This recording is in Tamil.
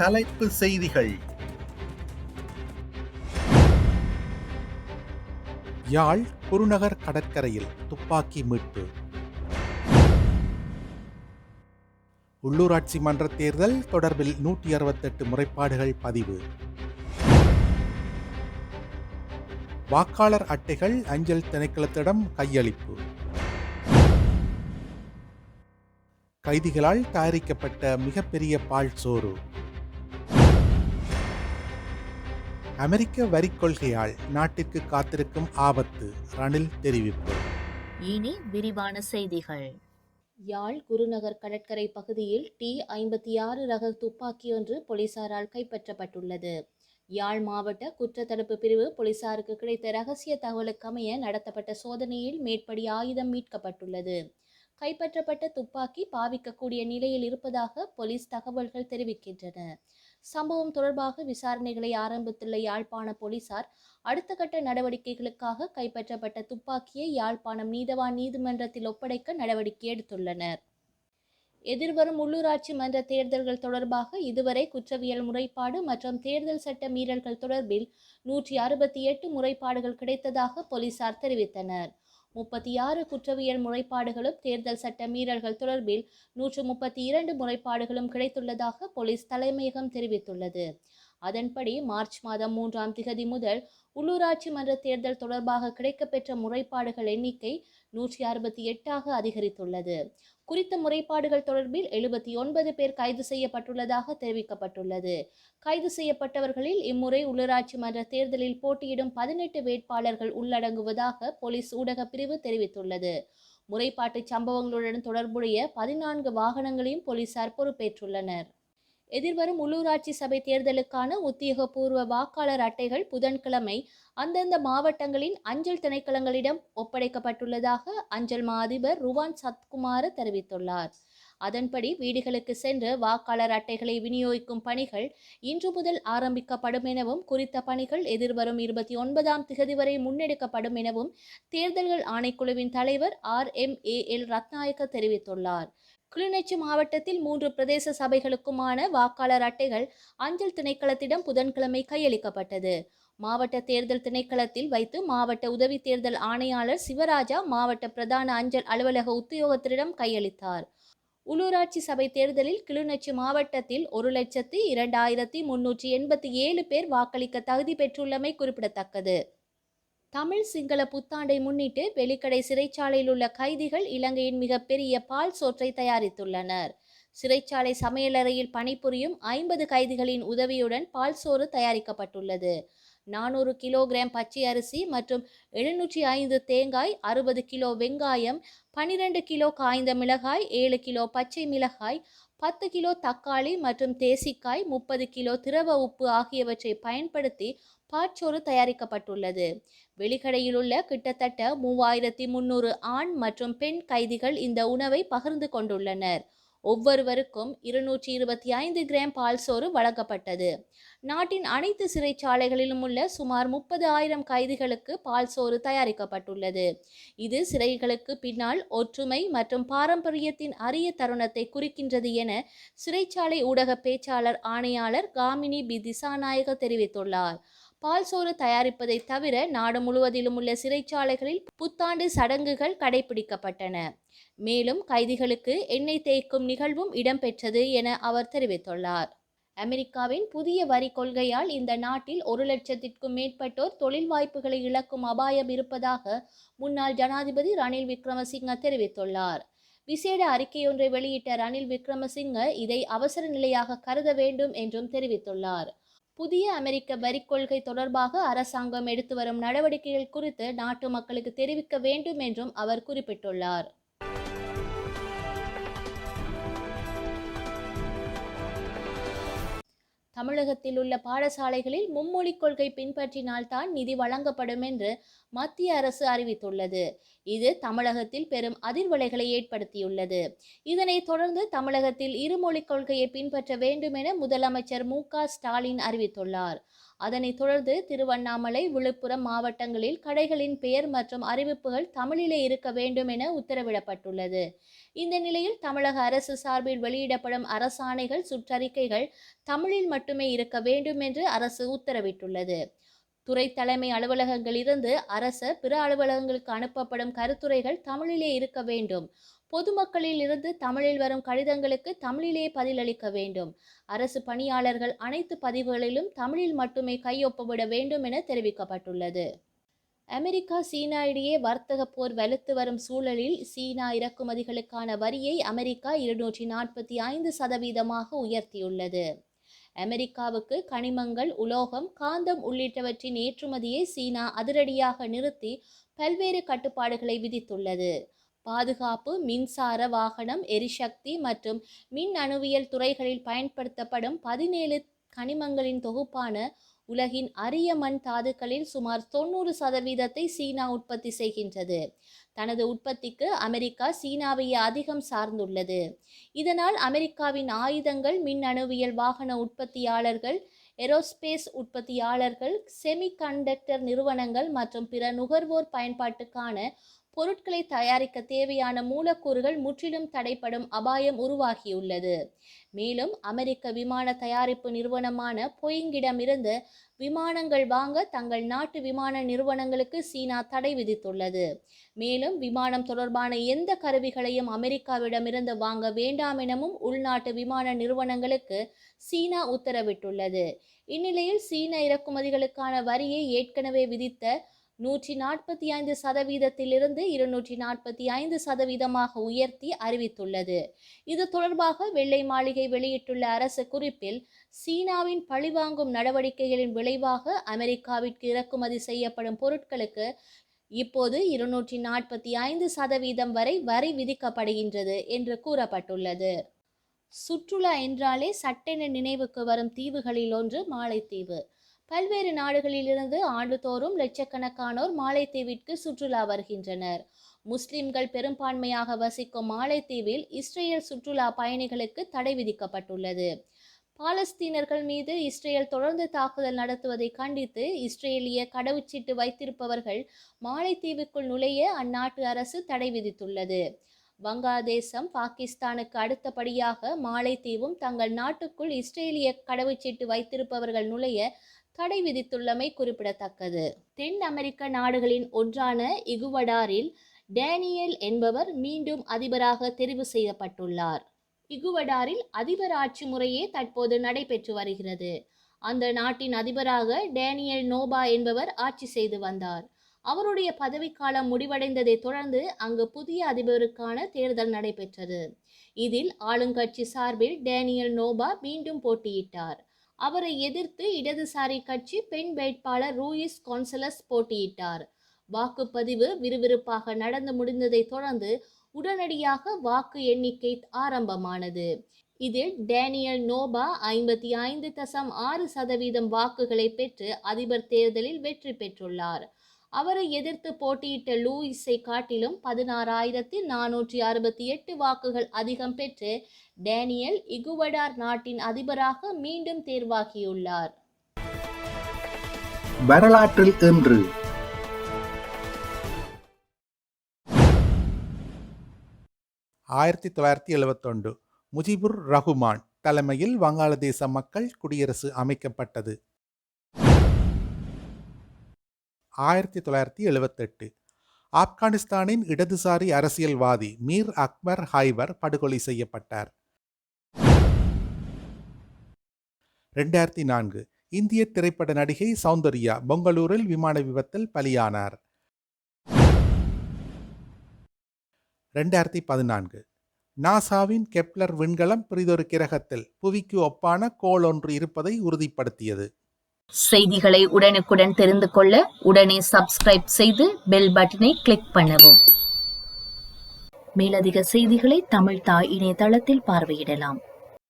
தலைப்பு செய்திகள். யாழ் குருநகர் கடற்கரையில் துப்பாக்கி மீட்பு. உள்ளூராட்சி மன்ற தேர்தல் தொடர்பில் 168 முறைப்பாடுகள் பதிவு. வாக்காளர் அட்டைகள் அஞ்சல் திணைக்களத்திடம் கையளிப்பு. கைதிகளால் தயாரிக்கப்பட்ட மிகப்பெரிய பால் சோறு. அமெரிக்க வரிக் கொள்கையால் நாட்டிற்கு காத்திருக்கும் ஆபத்து, ரணில் தெரிவிப்பு. இனி விரிவான செய்திகள். யாழ் குருநகர் கடற்கரை பகுதியில் T-56 ரக துப்பாக்கி ஒன்று போலீசாரால் கைப்பற்றப்பட்டுள்ளது. யாழ் மாவட்ட குற்றத்தடுப்பு பிரிவு போலீசாருக்கு கிடைத்த ரகசிய தகவலுக்கமைய நடத்தப்பட்ட சோதனையில் மேற்படி ஆயுதம் மீட்கப்பட்டுள்ளது. கைப்பற்றப்பட்ட துப்பாக்கி பாவிக்கக்கூடிய நிலையில் இருப்பதாக போலீஸ் தகவல்கள் தெரிவிக்கின்றன. சம்பவம் தொடர்பாக விசாரணைகளை ஆரம்பித்துள்ள யாழ்ப்பாண போலீசார் அடுத்த கட்ட நடவடிக்கைகளுக்காக கைப்பற்றப்பட்ட துப்பாக்கியை யாழ்ப்பாணம் நீதவான் நீதிமன்றத்தில் ஒப்படைக்க நடவடிக்கை எடுத்துள்ளனர். எதிர்வரும் உள்ளூராட்சி மன்ற தேர்தல்கள் தொடர்பாக இதுவரை குற்றவியல் முறைப்பாடு மற்றும் தேர்தல் சட்ட மீறல்கள் தொடர்பில் 168 முறைப்பாடுகள் கிடைத்ததாக போலீசார் தெரிவித்தனர். 36 குற்றவியல் முறைப்பாடுகளும் தேர்தல் சட்ட மீறல்கள் தொடர்பில் 132 முறைப்பாடுகளும் கிடைத்துள்ளதாக போலீஸ் தலைமையகம் தெரிவித்துள்ளது. அதன்படி மார்ச் மாதம் 3ஆம் திகதி முதல் உள்ளூராட்சி மன்ற தேர்தல் தொடர்பாக கிடைக்கப்பெற்ற முறைப்பாடுகள் எண்ணிக்கை 168ஆக அதிகரித்துள்ளது. குறித்த முறைப்பாடுகள் தொடர்பில் 79 பேர் கைது செய்யப்பட்டுள்ளதாக தெரிவிக்கப்பட்டுள்ளது. கைது செய்யப்பட்டவர்களில் இம்முறை உள்ளூராட்சி மன்ற தேர்தலில் போட்டியிடும் 18 வேட்பாளர்கள் உள்ளடங்குவதாக போலீஸ் ஊடக பிரிவு தெரிவித்துள்ளது. முறைப்பாட்டு சம்பவங்களுடன் தொடர்புடைய 14 வாகனங்களையும் போலீசார் பொறுப்பேற்றுள்ளனர். எதிர்வரும் உள்ளூராட்சி சபை தேர்தலுக்கான உத்தியோகபூர்வ வாக்காளர் அட்டைகள் புதன்கிழமை அந்தந்த மாவட்டங்களின் அஞ்சல் திணைக்களங்களிடம் ஒப்படைக்கப்பட்டுள்ளதாக அஞ்சல் மா அதிபர் ருவான் சத்குமார தெரிவித்துள்ளார். அதன்படி வீடுகளுக்கு சென்று வாக்காளர் அட்டைகளை விநியோகிக்கும் பணிகள் இன்று முதல் ஆரம்பிக்கப்படும் எனவும் குறித்த பணிகள் எதிர்வரும் 29ஆம் திகதி வரை முன்னெடுக்கப்படும் எனவும் தேர்தல்கள் ஆணைக்குழுவின் தலைவர் RMAL ரத்நாயக்க தெரிவித்துள்ளார். கிளிநொச்சி மாவட்டத்தில் 3 பிரதேச சபைகளுக்குமான வாக்காளர் அட்டைகள் அஞ்சல் திணைக்களத்திடம் புதன்கிழமை கையளிக்கப்பட்டது. மாவட்ட தேர்தல் திணைக்களத்தில் வைத்து மாவட்ட உதவி தேர்தல் ஆணையாளர் சிவராஜா மாவட்ட பிரதான அஞ்சல் அலுவலக உத்தியோகத்தரிடம் கையளித்தார். உள்ளூராட்சி சபை தேர்தலில் கிளிநொச்சி மாவட்டத்தில் 1,02,387 பேர் வாக்களிக்க தகுதி பெற்றுள்ளமை குறிப்பிடத்தக்கது. தமிழ் சிங்கள புத்தாண்டை முன்னிட்டு வெலிக்கடை சிறைச்சாலையில் உள்ள கைதிகள் இலங்கையின் மிகப்பெரிய பால் சோற்றை தயாரித்துள்ளனர். சிறைச்சாலை சமையலறையில் பணிபுரியும் 50 கைதிகளின் உதவியுடன் பால் சோறு தயாரிக்கப்பட்டுள்ளது. 400 கிலோகிராம் பச்சை அரிசி மற்றும் 705 தேங்காய், 60 கிலோ வெங்காயம், 12 கிலோ காய்ந்த மிளகாய், 7 கிலோ பச்சை மிளகாய், 10 கிலோ தக்காளி மற்றும் தேசிக்காய், 30 கிலோ திரவ உப்பு ஆகியவற்றை பயன்படுத்தி பாற்சோறு தயாரிக்கப்பட்டுள்ளது. வெளிக்கடையில் உள்ள கிட்டத்தட்ட 3300 ஆண் மற்றும் பெண் கைதிகள் இந்த உணவை பகிர்ந்து கொண்டுள்ளனர். ஒவ்வொருவருக்கும் 225 கிராம் பால் சோறு வழங்கப்பட்டது. நாட்டின் அனைத்து சிறைச்சாலைகளிலும் உள்ள சுமார் 30,000 கைதிகளுக்கு பால் சோறு தயாரிக்கப்பட்டுள்ளது. இது சிறைகளுக்கு பின்னால் ஒற்றுமை மற்றும் பாரம்பரியத்தின் அரிய தருணத்தை குறிக்கின்றது என சிறைச்சாலை ஊடக பேச்சாளர் ஆணையாளர் காமினி பி திசாநாயக தெரிவித்துள்ளார். பால் சோறு தயாரிப்பதை தவிர நாடு முழுவதிலும் உள்ள சிறைச்சாலைகளில் புத்தாண்டு சடங்குகள் கடைபிடிக்கப்பட்டன. மேலும் கைதிகளுக்கு எண்ணெய் தேய்க்கும் நிகழ்வும் இடம்பெற்றது என அவர் தெரிவித்துள்ளார். அமெரிக்காவின் புதிய வரி கொள்கையால் இந்த நாட்டில் 1,00,000க்கும் மேற்பட்டோர் தொழில் வாய்ப்புகளை இழக்கும் அபாயம் இருப்பதாக முன்னாள் ஜனாதிபதி ரணில் விக்ரமசிங்க தெரிவித்துள்ளார். விசேட அறிக்கையொன்றை வெளியிட்ட ரணில் விக்ரமசிங்க இதை அவசர நிலையாக கருத வேண்டும் என்றும் தெரிவித்துள்ளார். புதிய அமெரிக்க வரி கொள்கை தொடர்பாக அரசாங்கம் எடுத்து வரும் நடவடிக்கைகள் குறித்து நாட்டு மக்களுக்கு தெரிவிக்க வேண்டும் என்றும் அவர் குறிப்பிட்டுள்ளார். தமிழகத்தில் உள்ள பாடசாலைகளில் மும்மொழி கொள்கை பின்பற்றினால்தான் நிதி வழங்கப்படும் என்று மத்திய அரசு அறிவித்துள்ளது. இது தமிழகத்தில் பெரும் அதிர்வலைகளை ஏற்படுத்தியுள்ளது. இதனைத் தொடர்ந்து தமிழகத்தில் இருமொழிக் கொள்கையை பின்பற்ற வேண்டும் என முதலமைச்சர் மு.க. ஸ்டாலின் அறிவித்துள்ளார். அதனைத் தொடர்ந்து திருவண்ணாமலை, விழுப்புரம் மாவட்டங்களில் கடைகளின் பெயர் மற்றும் அறிவிப்புகள் தமிழிலே இருக்க வேண்டும் என உத்தரவிடப்பட்டுள்ளது. இந்த நிலையில் தமிழக அரசு சார்பில் வெளியிடப்படும் அரசாணைகள், சுற்றறிக்கைகள் தமிழில் மட்டுமே இருக்க வேண்டும் என்று அரசு உத்தரவிட்டுள்ளது. துறை தலைமை அலுவலகங்களிலிருந்து அரசு பிற அலுவலகங்களுக்கு அனுப்பப்படும் கருத்துரைகள் தமிழிலே இருக்க வேண்டும். பொதுமக்களில் இருந்து தமிழில் வரும் கடிதங்களுக்கு தமிழிலே பதிலளிக்க வேண்டும். அரசு பணியாளர்கள் அனைத்து பதிவுகளிலும் தமிழில் மட்டுமே கையொப்பமிட வேண்டும் என தெரிவிக்கப்பட்டுள்ளது. அமெரிக்கா, சீனா இடையே வர்த்தக போர் வலுத்து வரும் சூழலில் சீனா இறக்குமதிகளுக்கான வரியை அமெரிக்கா 245% உயர்த்தியுள்ளது. அமெரிக்காவுக்கு கனிமங்கள், உலோகம், காந்தம் உள்ளிட்டவற்றின் ஏற்றுமதியை சீனா அதிரடியாக நிறுத்தி பல்வேறு கட்டுப்பாடுகளை விதித்துள்ளது. பாதுகாப்பு, மின்சார வாகனம், எரிசக்தி மற்றும் மின் அணுவியல் துறைகளில் பயன்படுத்தப்படும் 17 கனிமங்களின் தொகுப்பான உலகின் அரிய மண் தாதுக்களில் சுமார் 90% சீனா உற்பத்தி செய்கின்றது. தனது உற்பத்திக்கு அமெரிக்கா சீனாவையே அதிகம் சார்ந்துள்ளது. இதனால் அமெரிக்காவின் ஆயுதங்கள், மின் அணுவியல் வாகன உற்பத்தியாளர்கள், ஏரோஸ்பேஸ் உற்பத்தியாளர்கள், செமிகண்டக்டர் நிறுவனங்கள் மற்றும் பிற நுகர்வோர் பயன்பாட்டுக்கான பொருட்களை தயாரிக்க தேவையான மூலக்கூறுகள் முற்றிலும் தடைப்படும் அபாயம் உருவாகியுள்ளது. மேலும் அமெரிக்க விமான தயாரிப்பு நிறுவனமான போயிங்கிடமிருந்து விமானங்கள் வாங்க தங்கள் நாட்டு விமான நிறுவனங்களுக்கு சீனா தடை விதித்துள்ளது. மேலும் விமானம் தொடர்பான எந்த கருவிகளையும் அமெரிக்காவிடமிருந்து வாங்க வேண்டாம் எனவும் உள்நாட்டு விமான நிறுவனங்களுக்கு சீனா உத்தரவிட்டுள்ளது. இந்நிலையில் சீன இறக்குமதிகளுக்கான வரியை ஏற்கனவே விதித்த 145%-இருந்து 245% உயர்த்தி அறிவித்துள்ளது. இது தொடர்பாக வெள்ளை மாளிகை வெளியிட்டுள்ள அரசு குறிப்பில், சீனாவின் பழிவாங்கும் நடவடிக்கைகளின் விளைவாக அமெரிக்காவிற்கு இறக்குமதி செய்யப்படும் பொருட்களுக்கு இப்போது 245% வரை வரி விதிக்கப்படுகின்றது என்று கூறப்பட்டுள்ளது. சுற்றுலா என்றாலே சட்டென நினைவுக்கு வரும் தீவுகளில் ஒன்று மாலைத்தீவு. பல்வேறு நாடுகளிலிருந்து ஆண்டுதோறும் லட்சக்கணக்கானோர் மாலைத்தீவிற்கு சுற்றுலா வருகின்றனர். முஸ்லிம்கள் பெரும்பான்மையாக வசிக்கும் மாலைத்தீவில் இஸ்ரேல் சுற்றுலா பயணிகளுக்கு தடை விதிக்கப்பட்டுள்ளது. பாலஸ்தீனர்கள் மீது இஸ்ரேல் தொடர்ந்து தாக்குதல் நடத்துவதை கண்டித்து இஸ்ரேலிய கடவுச்சீட்டு வைத்திருப்பவர்கள் மாலைத்தீவுக்குள் நுழைய அந்நாட்டு அரசு தடை விதித்துள்ளது. வங்காளதேசம், பாகிஸ்தானுக்கு அடுத்தபடியாக மாலைத்தீவும் தங்கள் நாட்டுக்குள் இஸ்ரேலிய கடவுச்சீட்டு வைத்திருப்பவர்கள் நுழைய தடை விதித்துள்ளமை குறிப்பிடத்தக்கது. தென் அமெரிக்க நாடுகளின் ஒன்றான இகுவடாரில் டேனியல் என்பவர் மீண்டும் அதிபராக தெரிவு செய்யப்பட்டுள்ளார். இகுவடாரில் அதிபர் ஆட்சி முறையே தற்போது நடைபெற்று வருகிறது. அந்த நாட்டின் அதிபராக டேனியல் நோபா என்பவர் ஆட்சி செய்து வந்தார். அவருடைய பதவிக்காலம் முடிவடைந்ததை தொடர்ந்து அங்கு புதிய அதிபருக்கான தேர்தல் நடைபெற்றது. இதில் ஆளுங்கட்சி சார்பில் டேனியல் நோபா மீண்டும் போட்டியிட்டார். அவரை எதிர்த்து இடதுசாரி கட்சி பெண் வேட்பாளர் ரூயிஸ் கொன்சலஸ் போட்டியிட்டார். வாக்குப்பதிவு விறுவிறுப்பாக நடந்து முடிந்ததை தொடர்ந்து உடனடியாக வாக்கு எண்ணிக்கை ஆரம்பமானது. இதில் டேனியல் நோபா 55.6% வாக்குகளை பெற்று அதிபர் தேர்தலில் வெற்றி பெற்றுள்ளார். அவரை எதிர்த்து போட்டியிட்ட லூயிஸை காட்டிலும் 16,468 வாக்குகள் அதிகம் பெற்று டேனியல் இகுவடார் நாட்டின் அதிபராக மீண்டும் தேர்வாகியுள்ளார். வரலாற்றில் இன்று 1971 முஜிபுர் ரஹ்மான் தலைமையில் வங்காளதேச மக்கள் குடியரசு அமைக்கப்பட்டது. 1978 ஆப்கானிஸ்தானின் இடதுசாரி அரசியல்வாதி மீர் அக்பர் ஹைபர் படுகொலை செய்யப்பட்டார். 2004 இந்திய திரைப்பட நடிகை சௌந்தர்யா பெங்களூரில் விமான விபத்தில் பலியானார். 2014 நாசாவின் கெப்லர் விண்கலம் பிறிதொரு கிரகத்தில் புவிக்கு ஒப்பான கோள் ஒன்று இருப்பதை உறுதிப்படுத்தியது. செய்திகளை உடனுக்குடன் தெரிந்து கொள்ள உடனே சப்ஸ்கிரைப் செய்து பெல் பட்டனை கிளிக் பண்ணவும். மேலதிக செய்திகளை தமிழ் தாய் இணையதளத்தில் பார்வையிடலாம்.